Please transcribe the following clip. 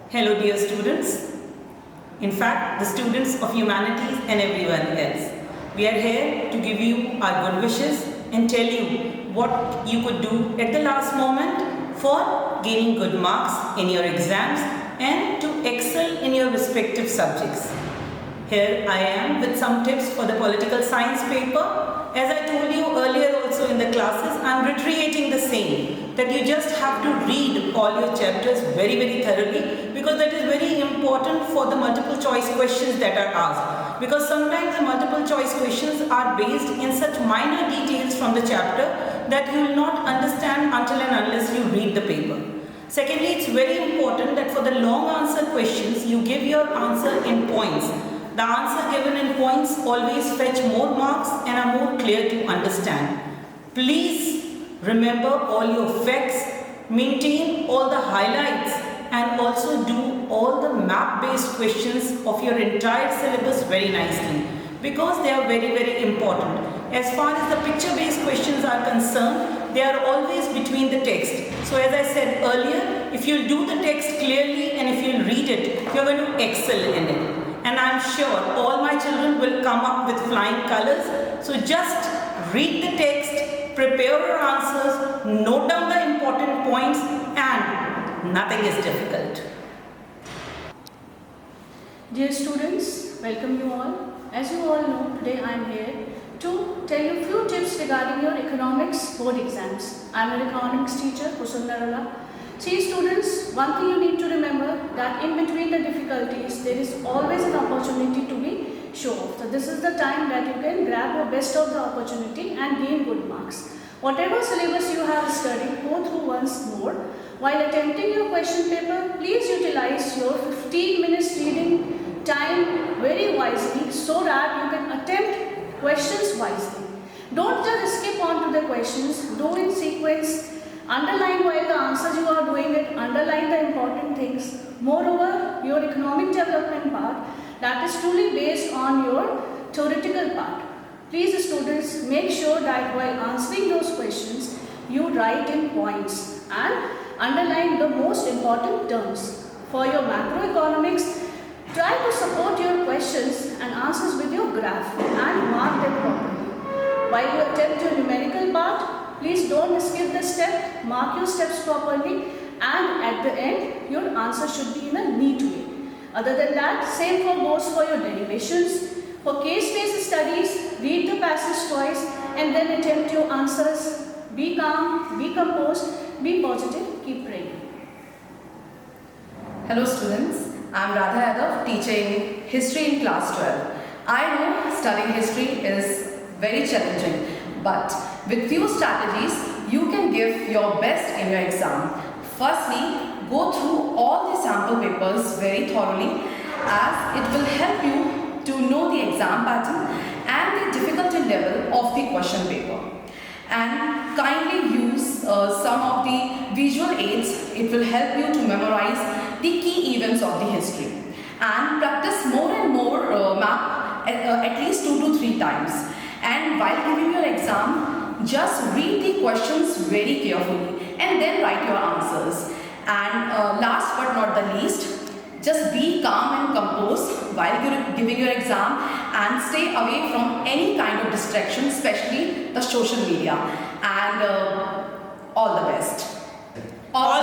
Hello dear students, in fact the students of humanities and everyone else. We are here to give you our good wishes and tell you what you could do at the last moment for gaining good marks in your exams and to excel in your respective subjects. Here I am with some tips for the political science paper. As I told you earlier also in the classes, I am reiterating the same, that you just have to read all your chapters very thoroughly, because that is very important for the multiple choice questions that are asked. Because sometimes the multiple choice questions are based in such minor details from the chapter that you will not understand until and unless you read the paper. Secondly, it's very important that for the long answer questions, you give your answer in points. The answer given in points always fetch more marks and are more clear to understand. Please remember all your facts, maintain all the highlights, and also do all the map-based questions of your entire syllabus very nicely, because they are very important. As far as the picture-based questions are concerned, they are always between the text. So as I said earlier, if you'll do the text clearly and if you'll read it, you're going to excel in it. And I'm sure all my children will come up with flying colors. So just read the text, prepare your answers, note down the important points, and nothing is difficult. Dear students, welcome you all. As you all know, today I am here to tell you a few tips regarding your economics board exams. I am an economics teacher, Kusum Narula. See students, one thing you need to remember, that in between the difficulties, there is always an opportunity to be show off. So this is the time that you can grab your best of the opportunity and gain good marks. Whatever syllabus you have studied, go through once more. While attempting your question paper, please utilize your 15 minutes reading time very wisely so that you can attempt questions wisely. Don't just skip on to the questions, do in sequence. Underline while the answers you are doing it, underline the important things. Moreover, your economic development part, that is truly based on your theoretical part. Please students, make sure that while answering those questions, you write in points and underline the most important terms. For your macroeconomics, try to support your questions and answers with your graph and mark them properly. While you attempt your numerical part, please don't skip the step, mark your steps properly, and at the end, your answer should be in a neat way. Other than that, same goes for your derivations. For case-based studies, read the passage twice and then attempt your answers. Be calm, be composed, be positive, keep praying. Hello students, I am Radha Yadav, teaching history in class 12. I know studying history is very challenging, but with few strategies, you can give your best in your exam. Firstly, go through all the sample papers very thoroughly, as it will help you to know the exam pattern and the difficulty level of the question paper. And kindly use some of the visual aids. It will help you to memorize the key events of the history. And practice more and more map at least 2 to 3 times. And while giving your exam, just read the questions very carefully and then write your answers. And last but not the least, just be calm and composed while giving your exam and stay away from any kind of distraction, especially the social media. And all the best. All